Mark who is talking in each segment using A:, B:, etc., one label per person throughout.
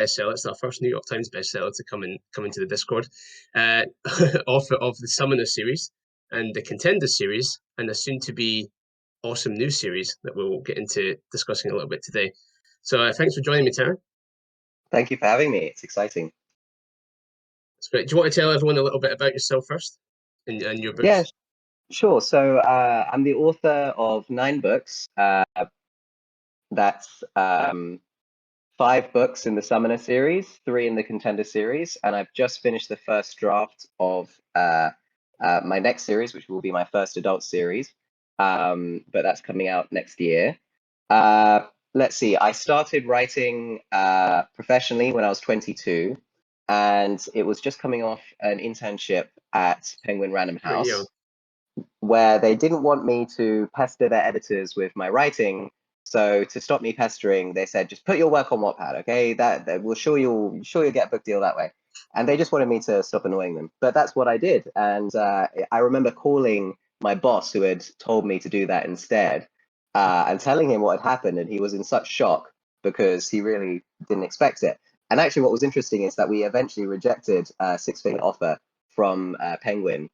A: bestseller. It's our first New York Times bestseller to come into the Discord, uh, of the Summoner series and the Contender series, and a soon-to-be awesome new series that we'll get into discussing a little bit today. So thanks for joining me, Taran.
B: Thank you for having me. It's exciting.
A: That's great. Do you want to tell everyone a little bit about yourself first and your books?
B: Yeah, sure. So I'm the author of 9 books. That's 5 books in the Summoner series, 3 in the Contender series, and I've just finished the first draft of my next series, which will be my first adult series. But that's coming out next year. Let's see. I started writing professionally when I was 22, and it was just coming off an internship at Penguin Random House, where they didn't want me to pester their editors with my writing. So to stop me pestering, they said, just put your work on Wattpad, okay? That we'll you'll get a book deal that way. And they just wanted me to stop annoying them. But that's what I did. And I remember calling my boss, who had told me to do that instead, and telling him what had happened. And he was in such shock because he really didn't expect it. And actually, what was interesting is that we eventually rejected a 6-figure offer from Penguin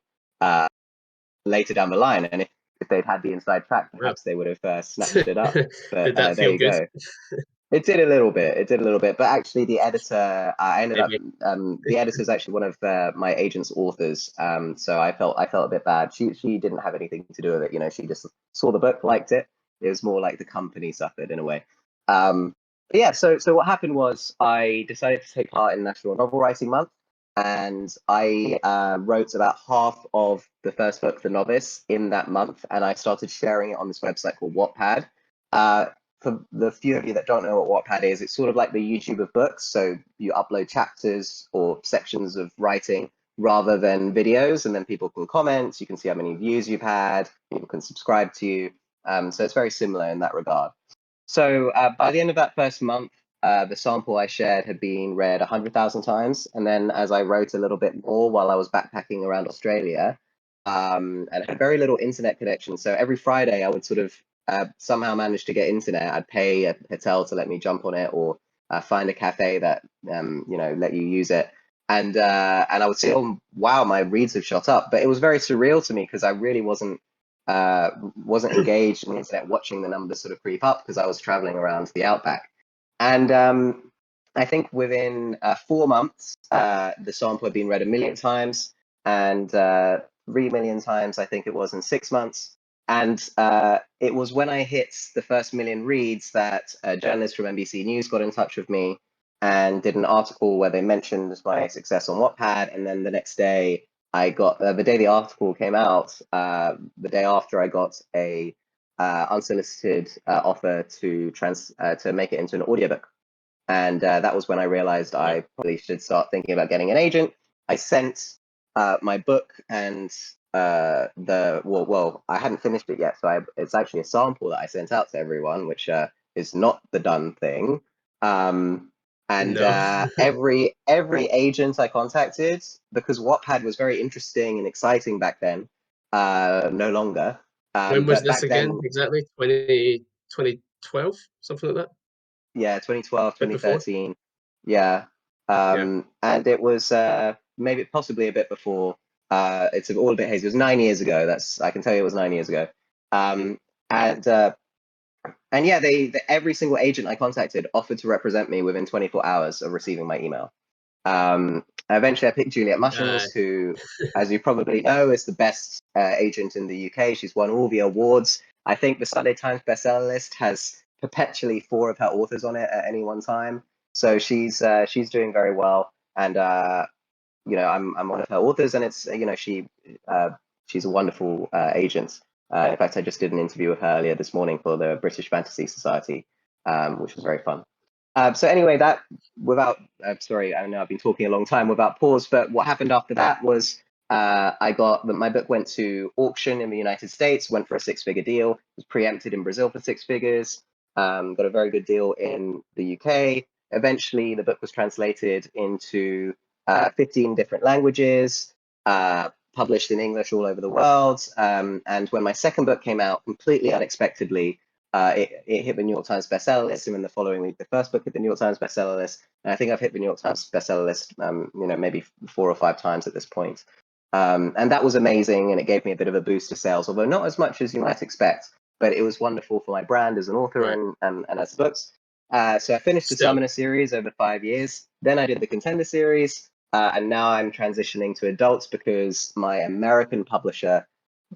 B: later down the line. And if they'd had the inside track, perhaps they would have snatched it up. But
A: Did that
B: there
A: feel
B: you
A: good?
B: go. It did a little bit. It did a little bit. But actually, the editor, I ended up. The editor is actually one of my agent's authors. So I felt a bit bad. She didn't have anything to do with it. You know, she just saw the book, liked it. It was more like the company suffered in a way. But yeah. So what happened was I decided to take part in National Novel Writing Month, and I wrote about half of the first book, The Novice, in that month, and I started sharing it on this website called Wattpad. For the few of you that don't know what Wattpad is, it's sort of like the YouTube of books. So you upload chapters or sections of writing rather than videos, and then people can comment. You can see how many views you've had. People can subscribe to you. So it's very similar in that regard. So by the end of that first month, the sample I shared had been read 100,000 times. And then as I wrote a little bit more while I was backpacking around Australia, and had very little internet connection. So every Friday I would sort of somehow manage to get internet. I'd pay a hotel to let me jump on it, or find a cafe that let you use it. And I would say, oh wow, my reads have shot up. But it was very surreal to me because I really wasn't engaged in the internet watching the numbers sort of creep up because I was traveling around the outback. And I think within 4 months, the sample had been read 1 million times, and 3 million times, I think it was, in 6 months. And it was when I hit the first 1 million reads that a journalist from NBC News got in touch with me and did an article where they mentioned my success on Wattpad. And then the next day, I got the day the article came out, the day after, I got a unsolicited offer to make it into an audiobook. And that was when I realized I probably should start thinking about getting an agent. I sent my book and I hadn't finished it yet, so it's actually a sample that I sent out to everyone, which is not the done thing. Every agent I contacted, because Wattpad was very interesting and exciting back then, no longer.
A: When was this again? Exactly 2012, something like that.
B: Yeah, 2012, 2013. Yeah. And it was maybe possibly a bit before. It's all a bit hazy. It was 9 years ago. I can tell you it was 9 years ago. And yeah, every single agent I contacted offered to represent me within 24 hours of receiving my email. Eventually, I picked Juliet Mushrooms, who, as you probably know, is the best agent in the UK. She's won all the awards. I think the Sunday Times bestseller list has perpetually 4 of her authors on it at any one time. So she's doing very well, and I'm one of her authors, and it's she's a wonderful agent. In fact, I just did an interview with her earlier this morning for the British Fantasy Society, which was very fun. So anyway, sorry, I know I've been talking a long time without pause, but what happened after that was my book went to auction in the United States, went for a 6-figure deal, was preempted in Brazil for 6 figures, got a very good deal in the UK. Eventually, the book was translated into 15 different languages, published in English all over the world. And when my second book came out, completely unexpectedly, It hit the New York Times bestseller list, and then the following week, the first book hit the New York Times bestseller list. And I think I've hit the New York Times bestseller list, maybe 4 or 5 times at this point. And that was amazing, and it gave me a bit of a boost to sales, although not as much as you might expect. But it was wonderful for my brand as an author and as books. So I finished the Summoner series over 5 years. Then I did the Contender series, and now I'm transitioning to adults because my American publisher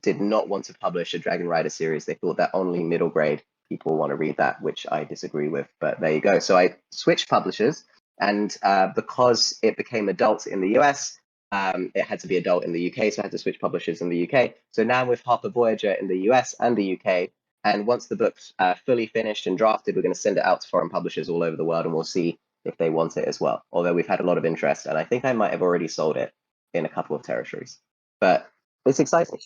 B: did not want to publish a Dragon Rider series. They thought that only middle grade people want to read that, which I disagree with. But there you go. So I switched publishers, and because it became adult in the US, it had to be adult in the UK, so I had to switch publishers in the UK. So now I'm with Harper Voyager in the US and the UK. And once the book's fully finished and drafted, we're going to send it out to foreign publishers all over the world, and we'll see if they want it as well. Although we've had a lot of interest, and I think I might have already sold it in a couple of territories. But it's exciting.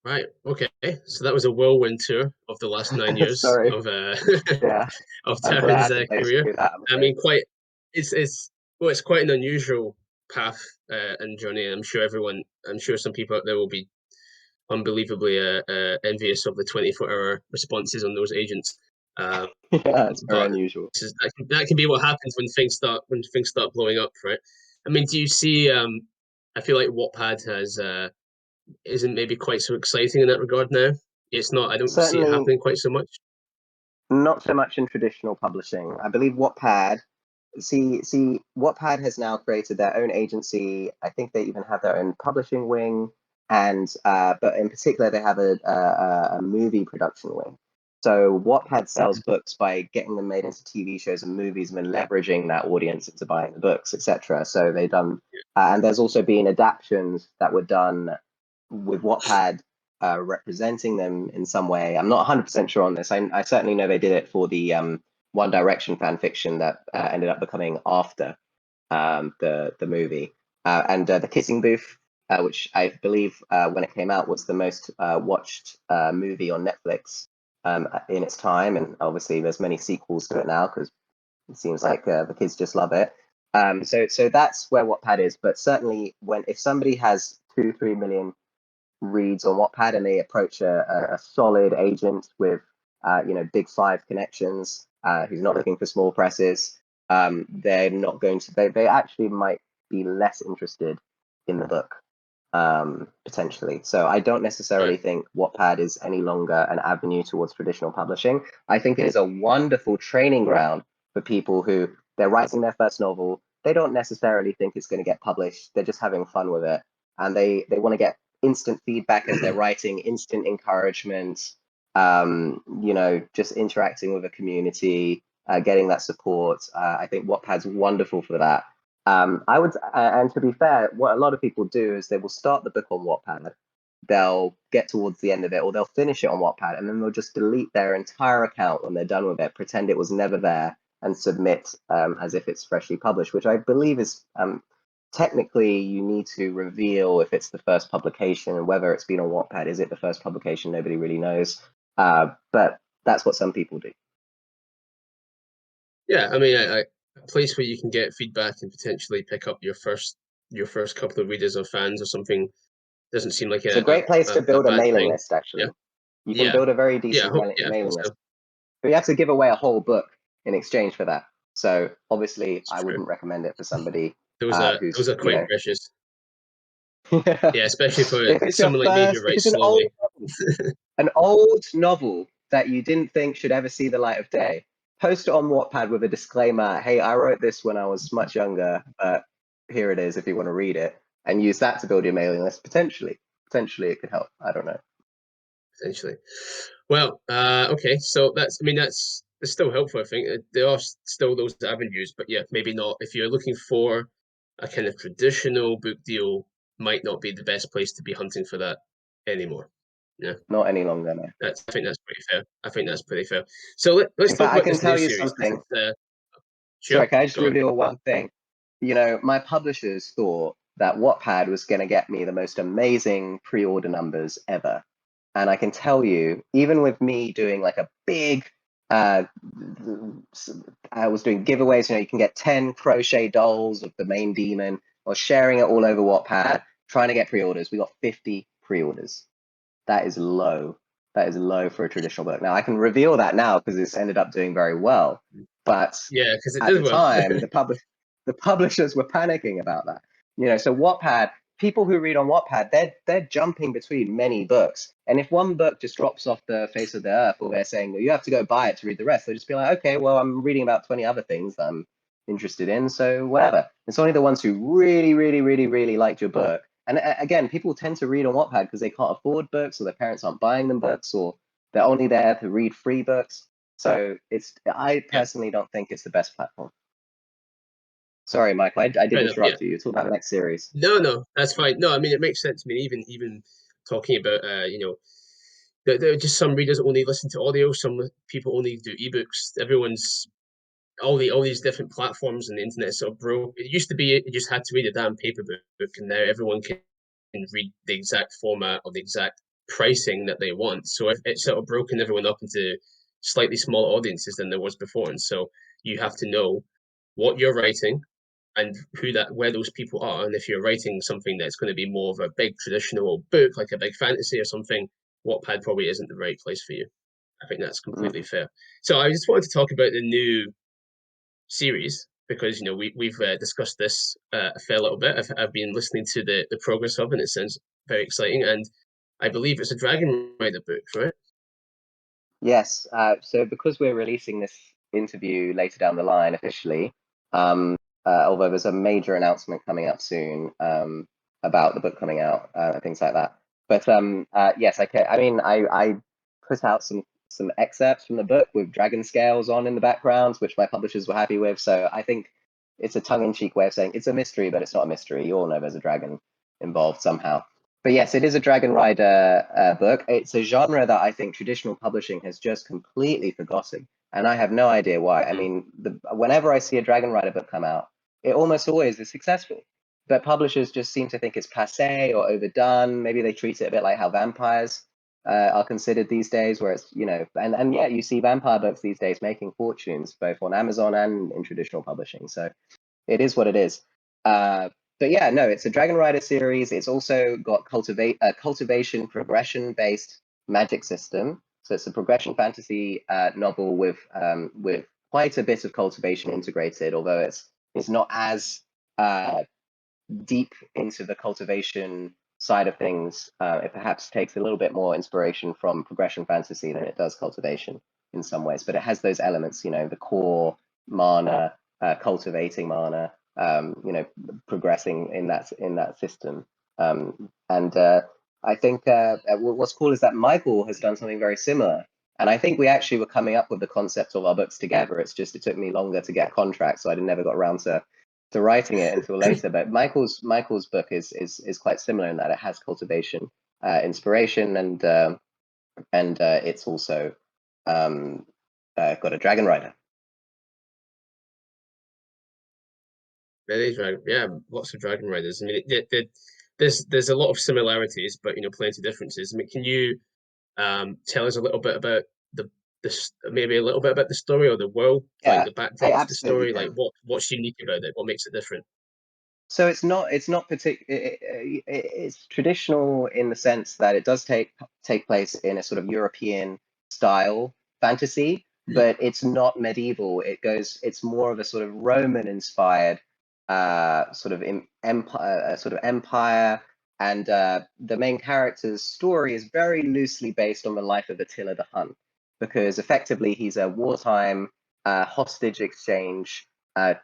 A: Right. Okay. So that was a whirlwind tour of the last 9 years of
B: yeah.
A: of Taran's career. I mean, it's quite an unusual path and journey. I'm sure some people out there will be unbelievably envious of the 24-hour responses on those agents.
B: Yeah, it's very unusual.
A: That can be what happens when things start blowing up, right? I mean, do you see? I feel like Wattpad has isn't maybe quite so exciting in that regard now. It's not. I don't see it happening quite so much.
B: Not so much in traditional publishing. I believe Wattpad. Wattpad has now created their own agency. I think they even have their own publishing wing, and but in particular, they have a movie production wing. So Wattpad sells books by getting them made into TV shows and movies, and then leveraging that audience into buying the books, etc. So they've done, and there's also been adaptations that were done with Wattpad representing them in some way. I'm not 100% sure on this. I certainly know they did it for the One Direction fan fiction that ended up becoming after the movie. And The Kissing Booth, which I believe when it came out was the most watched movie on Netflix in its time. And obviously there's many sequels to it now because it seems like the kids just love it. So that's where Wattpad is. But certainly if somebody has 2-3 million reads on Wattpad and they approach a solid agent with big 5 connections who's not looking for small presses, they're not going to they actually might be less interested in the book potentially. So I don't necessarily think Wattpad is any longer an avenue towards traditional publishing. I think it is a wonderful training ground for people who they're writing their first novel. They don't necessarily think it's going to get published. They're just having fun with it, and they want to get instant feedback as they're writing, instant encouragement, just interacting with a community, getting that support. I think Wattpad's wonderful for that. I would, and to be fair, what a lot of people do is they will start the book on Wattpad, they'll get towards the end of it, or they'll finish it on Wattpad, and then they'll just delete their entire account when they're done with it, pretend it was never there, and submit as if it's freshly published, which I believe is technically you need to reveal if it's the first publication and whether it's been on Wattpad. Is it the first publication? Nobody really knows. But that's what some people do.
A: Yeah, I mean, a place where you can get feedback and potentially pick up your first couple of readers or fans or something doesn't seem like
B: it's a great place to build a mailing list. Actually, you can build a very decent mailing list, but you have to give away a whole book in exchange for that. So obviously, I wouldn't recommend it for somebody
A: those are quite precious. Yeah, especially for someone like me who writes slowly.
B: An old novel that you didn't think should ever see the light of day. Post it on Wattpad with a disclaimer. Hey, I wrote this when I was much younger, but here it is if you want to read it, and use that to build your mailing list. Potentially it could help. I don't know.
A: Potentially. Well, okay. So it's still helpful. I think there are still those avenues, but yeah, maybe not. If you're looking for a kind of traditional book deal, might not be the best place to be hunting for that anymore. Yeah,
B: not any longer. No.
A: I think that's pretty fair. So let's talk about this new series.
B: Something.
A: Sure.
B: Sorry, can I just reveal one thing? My publishers thought that Wattpad was going to get me the most amazing pre-order numbers ever. And I can tell you, even with me doing like a big, I was doing giveaways, you can get 10 crochet dolls of the main demon, or sharing it all over Wattpad, trying to get pre-orders. We got 50 pre-orders. That is low. That is low for a traditional book. Now I can reveal that now because it's ended up doing very well. But
A: Yeah, because it
B: at
A: did
B: the
A: well.
B: time, the publishers were panicking about that. So Wattpad, people who read on Wattpad, they're jumping between many books. And if one book just drops off the face of the earth, or they're saying, well, you have to go buy it to read the rest, they'll just be like, okay, well, I'm reading about 20 other things that I'm interested in, so whatever. It's only the ones who really, really, really, really liked your book. And again, people tend to read on Wattpad because they can't afford books, or their parents aren't buying them books, or they're only there to read free books. So I
A: Yeah,
B: personally don't think it's the best platform. Sorry, Michael, I did
A: fair enough. Yeah.
B: interrupt you. You're talking about the next series.
A: No, that's fine. No, I mean it makes sense. I mean, even talking about there are just some readers only listen to audio. Some people only do ebooks. Everyone's all these different platforms and the internet sort of broke. It used to be you just had to read a damn paper book, and now everyone can read the exact format or the exact pricing that they want. So it's sort of broken everyone up into slightly smaller audiences than there was before, and so you have to know what you're writing and where those people are. And if you're writing something that's going to be more of a big traditional book, like a big fantasy or something, Wattpad probably isn't the right place for you. I think that's completely
B: Mm.
A: fair. So I just wanted to talk about the new series because we've discussed this a fair little bit. I've been listening to the progress of, and it sounds very exciting. And I believe it's a Dragon Rider book, right?
B: Yes. So because we're releasing this interview later down the line officially, um, although there's a major announcement coming up soon about the book coming out and things like that. But yes, okay. I mean, I put out some excerpts from the book with dragon scales on in the background, which my publishers were happy with. So I think it's a tongue-in-cheek way of saying it's a mystery, but it's not a mystery. You all know there's a dragon involved somehow. But yes, it is a Dragon Rider book. It's a genre that I think traditional publishing has just completely forgotten, and I have no idea why. I mean, whenever I see a Dragon Rider book come out, it almost always is successful. But publishers just seem to think it's passé or overdone. Maybe they treat it a bit like how vampires are considered these days, where it's and yeah, you see vampire books these days making fortunes both on Amazon and in traditional publishing. So it is what it is. But yeah, no, it's a Dragon Rider series. It's also got cultivation progression based magic system. So it's a progression fantasy novel with quite a bit of cultivation integrated, although it's not as deep into the cultivation side of things. It perhaps takes a little bit more inspiration from progression fantasy than it does cultivation in some ways, but it has those elements, the core mana, cultivating mana, progressing in that system. And I think what's cool is that Michael has done something very similar. And I think we actually were coming up with the concept of our books together. It's just it took me longer to get a contract, so I never got around to writing it until later. But Michael's book is quite similar in that it has cultivation, inspiration, and it's also got a dragon rider.
A: Very dragon, yeah, lots of Dragon Riders. I mean, there's a lot of similarities, but plenty of differences. I mean, can you tell us a little bit about maybe a little bit about the story or the world, like
B: Yeah,
A: the
B: I
A: backdrop to the
B: absolutely
A: story, like
B: can.
A: what's unique about it, what makes it different?
B: So it's not particular. It's traditional in the sense that it does take place in a sort of European style fantasy, but it's not medieval. It's more of a sort of Roman inspired empire, and the main character's story is very loosely based on the life of Attila the Hun, because effectively he's a wartime hostage exchange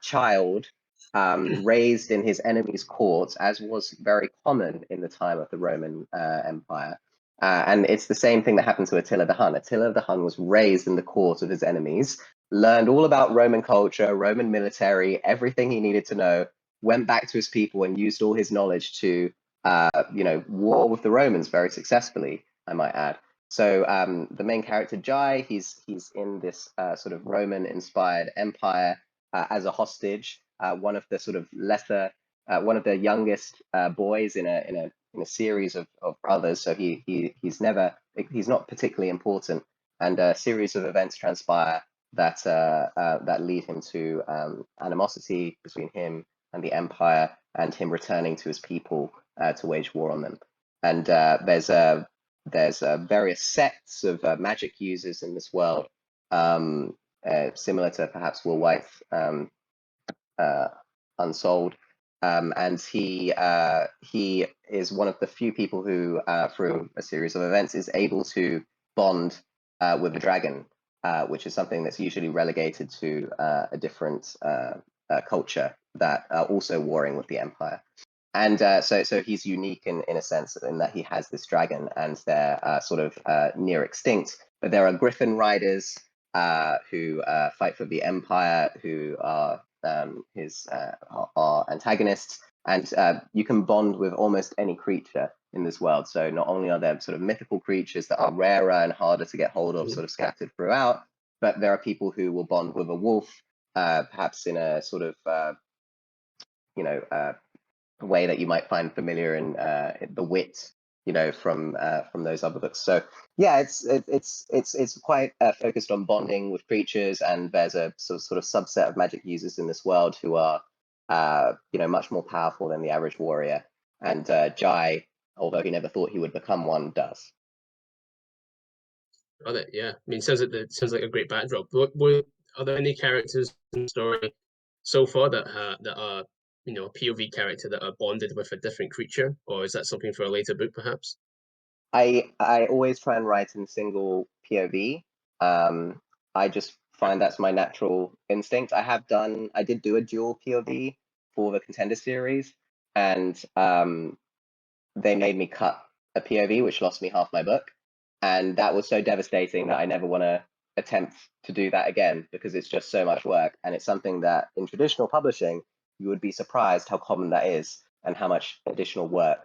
B: child raised in his enemy's court, as was very common in the time of the Roman Empire. And it's the same thing that happened to Attila the Hun. Attila the Hun was raised in the court of his enemies, learned all about Roman culture, Roman military, everything he needed to know, went back to his people and used all his knowledge to, war with the Romans very successfully, I might add. So the main character Jai, he's in this sort of Roman-inspired empire as a hostage, one of the sort of one of the youngest boys in a series of brothers. So he's not particularly important, and a series of events transpire that lead him to animosity between him and the empire, and him returning to his people to wage war on them. And there's there's various sects of magic users in this world, similar to perhaps Will White's uh, Unsold. And he is one of the few people who, through a series of events, is able to bond with a dragon, which is something that's usually relegated to a different culture that are also warring with the Empire. And so he's unique in a sense in that he has this dragon, and they're sort of near extinct. But there are Griffin riders who fight for the Empire, who are his are antagonists, and you can bond with almost any creature in this world. So not only are there sort of mythical creatures that are rarer and harder to get hold of, sort of scattered throughout, but there are people who will bond with a wolf, perhaps in a sort of you know way that you might find familiar in The Wit, from those other books. So yeah, it's quite focused on bonding with creatures, and there's a sort of subset of magic users in this world who are much more powerful than the average warrior. And Jai, although he never thought he would become one, does.
A: Got it. Yeah. I mean, sounds like a great backdrop. Are there any characters in the story so far that are a POV character that are bonded with a different creature, or is that something for a later book, perhaps?
B: I always try and write in single POV. I just find that's my natural instinct. I did do a dual POV for the Contender series, and they made me cut a POV, which lost me half my book, and that was so devastating that I never want to attempt to do that again, because it's just so much work, and it's something that in traditional publishing you would be surprised how common that is and how much additional work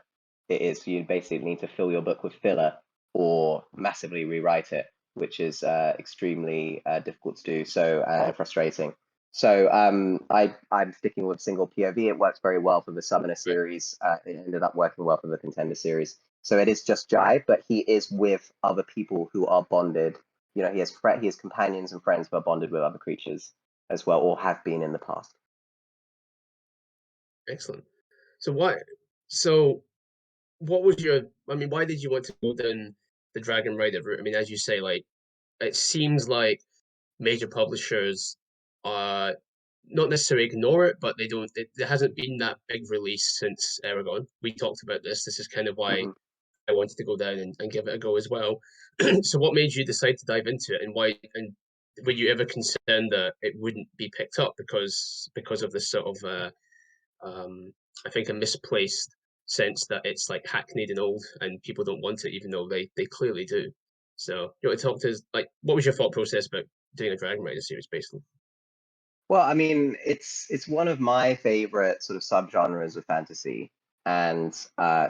B: it is for you. Basically need to fill your book with filler or massively rewrite it, which is extremely difficult to do, so frustrating. So I'm sticking with single POV. It works very well for the Summoner
A: Right.
B: series. It ended up working well for the Contender series. So it is just Jai, but he is with other people who are bonded. He has companions and friends who are bonded with other creatures as well, or have been in the past.
A: Excellent. So what? So what was your? I mean, why did you want to go down the Dragon Rider route? I mean, as you say, like it seems like major publishers not necessarily ignore it, but they don't. There hasn't been that big release since Aragon. We talked about this. This is kind of why
B: Mm-hmm.
A: I wanted to go down and give it a go as well. So, what made you decide to dive into it, and why? And were you ever concerned that it wouldn't be picked up because of this sort of I think a misplaced sense that it's like hackneyed and old, and people don't want it, even though they clearly do. So, you want to talk to us, like, what was your thought process about doing a Dragon Rider series, basically?
B: Well, I mean, it's one of my favorite sort of subgenres of fantasy, and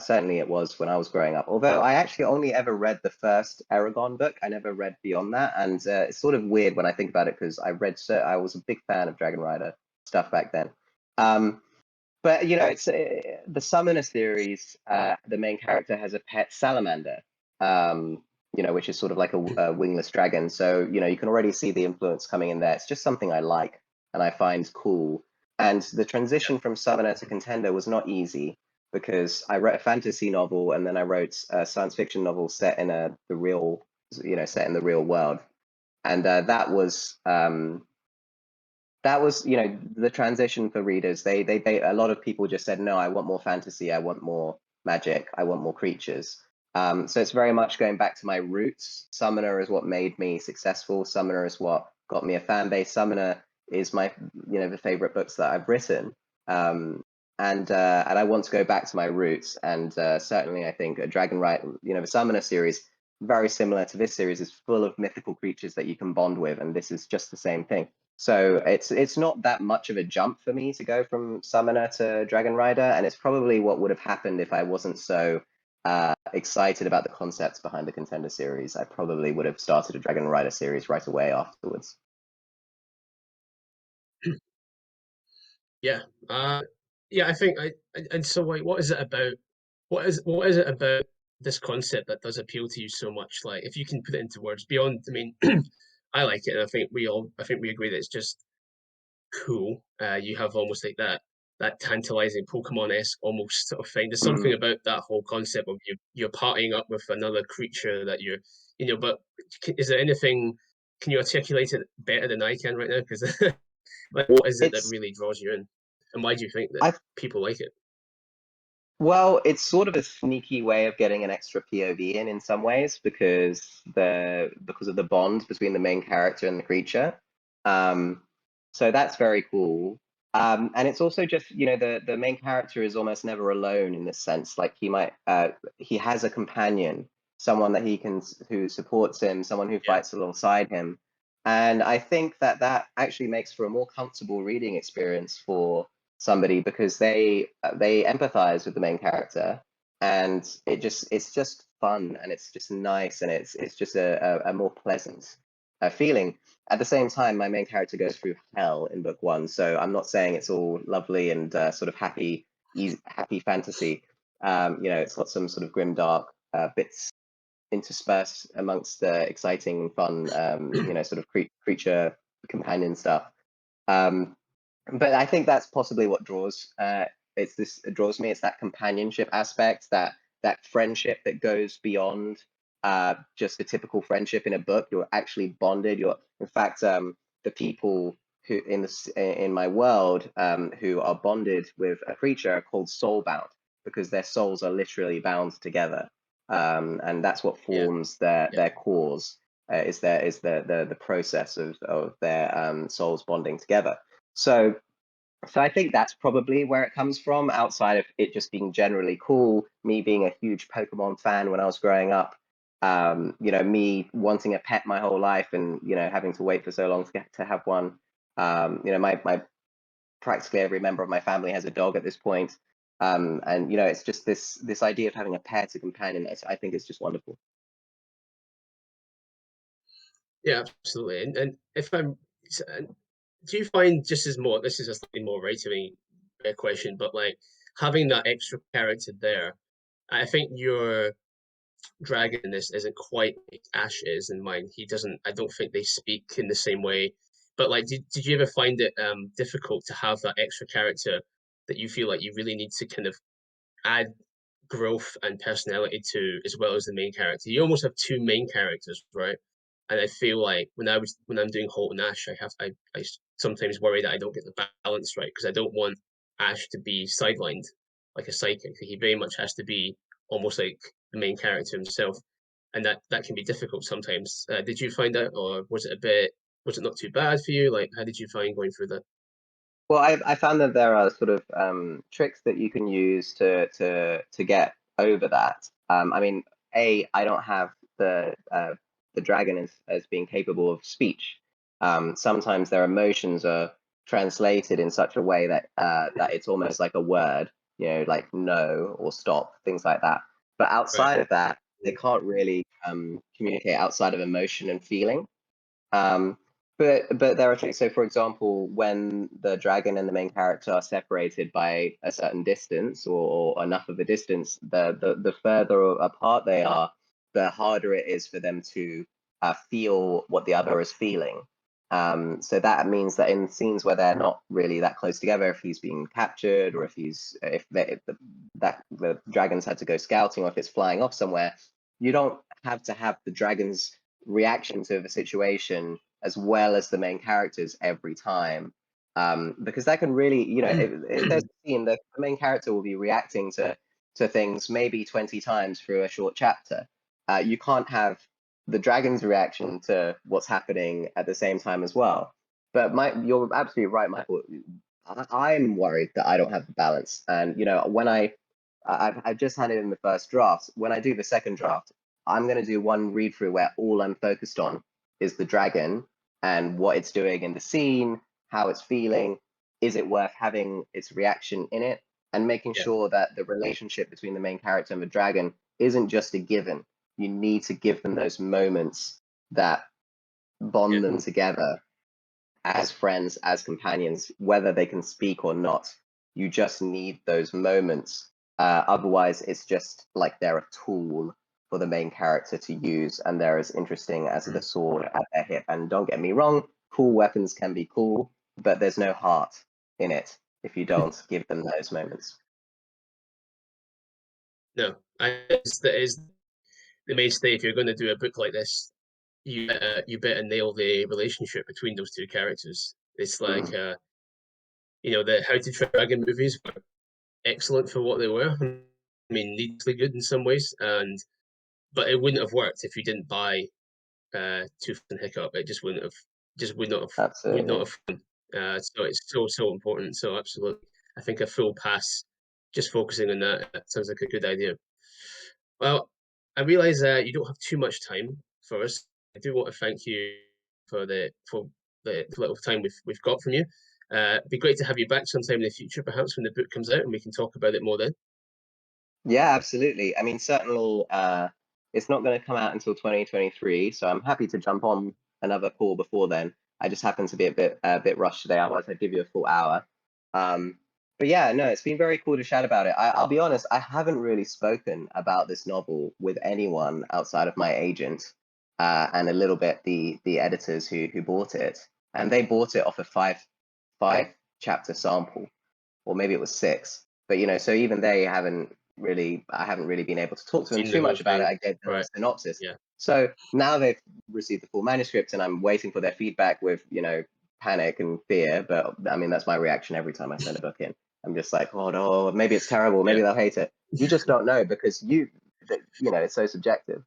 B: certainly it was when I was growing up. Although I actually only ever read the first Aragon book, I never read beyond that, and it's sort of weird when I think about it because I was a big fan of Dragon Rider stuff back then. But it's the Summoner series. The main character has a pet salamander, which is sort of like a wingless dragon. So you can already see the influence coming in there. It's just something I like and I find cool. And the transition from Summoner to Contender was not easy because I wrote a fantasy novel and then I wrote a science fiction novel set in set in the real world, and that was the transition for readers. They a lot of people just said, no, I want more fantasy, I want more magic, I want more creatures. So it's very much going back to my roots. Summoner is what made me successful. Summoner is what got me a fan base. Summoner is my the favorite books that I've written. And I want to go back to my roots. And certainly I think a Dragon Rider, the Summoner series, very similar to this series, is full of mythical creatures that you can bond with, and this is just the same thing. So it's not that much of a jump for me to go from Summoner to Dragon Rider, and it's probably what would have happened if I wasn't so excited about the concepts behind the Contender series. I probably would have started a Dragon Rider series right away afterwards.
A: Yeah. Yeah, I think and so like what is it about what is it about this concept that does appeal to you so much? Like if you can put it into words beyond, I mean, I like it and I think we agree that it's just cool. You have almost like that that tantalizing Pokemon-esque almost sort of thing. There's something
B: Mm.
A: about that whole concept of you're partying up with another creature that you're, but is there anything, can you articulate it better than I can right now? Because like, what is it that
B: It's
A: really draws you in? And why do you think that
B: I
A: people like it?
B: Well, it's sort of a sneaky way of getting an extra POV in some ways because of the bond between the main character and the creature. Um, so that's very cool. And it's also just, the main character is almost never alone in this sense. Like he has a companion, someone that who supports him, someone who
A: Yeah,
B: fights alongside him. And I think that actually makes for a more comfortable reading experience for somebody because they empathize with the main character, and it's just fun, and it's just nice, and it's just a more pleasant feeling. At the same time, my main character goes through hell in book one, so I'm not saying it's all lovely and sort of happy, easy, happy fantasy. It's got some sort of grim dark bits interspersed amongst the exciting fun, sort of creature companion stuff. um, but I think that's possibly what draws me. It's that companionship aspect, that friendship that goes beyond just a typical friendship in a book. You're actually bonded. In fact, the people who in my world who are bonded with a creature are called soulbound because their souls are literally bound together, and that's what
A: yeah,
B: forms
A: yeah.
B: their cause. Is the process of their souls bonding together. So I think that's probably where it comes from, outside of it just being generally cool, me being a huge Pokemon fan when I was growing up, me wanting a pet my whole life and, having to wait for so long to have one. My practically every member of my family has a dog at this point. And it's just this idea of having a pet, a companion, I think is just wonderful.
A: Yeah, absolutely. And if do you find, just as more, this is a slightly more writing question, but like having that extra character there, I think your dragon in this isn't quite like Ash is in mine. He doesn't, I don't think they speak in the same way. But like, did you ever find it difficult to have that extra character that you feel like you really need to kind of add growth and personality to, as well as the main character? You almost have two main characters, right? And I feel like when I'm doing Holt and Ash, I sometimes worry that I don't get the balance right because I don't want Ash to be sidelined like a sidekick. He very much has to be almost like the main character himself, and that can be difficult sometimes. Did you find that, or was it not too bad for you? Like, how did you find going through that?
B: Well, I found that there are sort of tricks that you can use to get over that. I mean, I don't have the dragon as being capable of speech. Sometimes their emotions are translated in such a way that it's almost like a word, like no or stop, things like that. But
A: Right.
B: outside of that, they can't really communicate outside of emotion and feeling. Um, but there are tricks. So, for example, when the dragon and the main character are separated by a certain distance or enough of a distance, the further apart they are, the harder it is for them to feel what the other is feeling. So that means that in scenes where they're not really that close together, if he's being captured, or if the dragons had to go scouting, or if it's flying off somewhere, you don't have to have the dragons reaction to the situation as well as the main characters every time. Because that can really, if there's a scene, the main character will be reacting to things maybe 20 times through a short chapter. You can't have the dragon's reaction to what's happening at the same time as well. But you're absolutely right, Michael. I'm worried that I don't have the balance. And when I've just handed in the first draft. When I do the second draft, I'm going to do one read through where all I'm focused on is the dragon and what it's doing in the scene, how it's feeling, is it worth having its reaction in it, and making
A: Yeah.
B: sure that the relationship between the main character and the dragon isn't just a given. You need to give them those moments that
A: Yeah.
B: bond them together as friends, as companions, whether they can speak or not. You just need those moments. Otherwise, it's just like they're a tool for the main character to use, and they're as interesting as the sword at their hip. And don't get me wrong, cool weapons can be cool, but there's no heart in it if you don't give them those moments.
A: No, that is the mainstay. If you're going to do a book like this, you better nail the relationship between those two characters. It's like the How to Train Dragon movies were excellent for what they were. I mean, needlessly good in some ways, but it wouldn't have worked if you didn't buy Tooth and Hiccup. It just would not
B: Absolutely.
A: have. So it's so important. So absolutely, I think a full pass, just focusing on that, sounds like a good idea. Well, I realize you don't have too much time for us. I do want to thank you for the little time we've got from you. It'd be great to have you back sometime in the future, perhaps when the book comes out, and we can talk about it more then.
B: Yeah, absolutely. I mean, certainly, it's not going to come out until 2023, so I'm happy to jump on another call before then. I just happen to be a bit rushed today. Otherwise, I'd give you a full hour. But yeah, no, it's been very cool to chat about it. I'll be honest, I haven't really spoken about this novel with anyone outside of my agent, and a little bit the editors who bought it, and they bought it off a five chapter sample, or maybe it was six. But so even they haven't really, I haven't really been able to talk to them
A: Seen the
B: too
A: whole
B: much about it.
A: thing,
B: I gave them a
A: right?
B: synopsis.
A: Yeah.
B: So now they've received the full manuscript, and I'm waiting for their feedback with panic and fear. But I mean, that's my reaction every time I send a book in. I'm just like, oh no, maybe it's terrible,
A: Yeah.
B: maybe they'll hate it. You just don't know, because it's so subjective.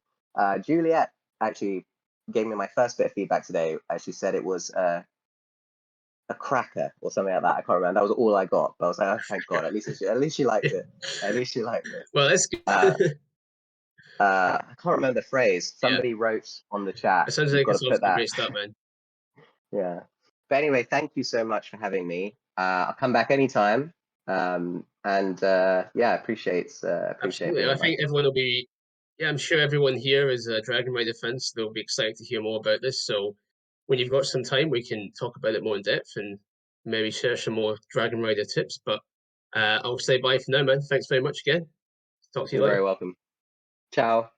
B: Juliet actually gave me my first bit of feedback today. She said it was a cracker or something like that. I can't remember. That was all I got. But I was like, oh, thank God. At least she liked it. At least she liked it.
A: Well, that's good.
B: I can't remember the phrase.
A: Yeah.
B: Somebody wrote on the chat.
A: It sounds
B: You've
A: like
B: got to
A: it's off
B: put
A: to a
B: that.
A: great start, man.
B: Yeah. But anyway, thank you so much for having me. I'll come back anytime. Yeah, appreciate
A: Absolutely.
B: being
A: I
B: on my.
A: think everyone will be, yeah, I'm sure everyone here is a Dragon Rider fan, so they'll be excited to hear more about this. So when you've got some time, we can talk about it more in depth and maybe share some more Dragon Rider tips. But I'll say bye for now, man. Thanks very much again. Talk to you
B: You're very
A: later.
B: welcome. Ciao.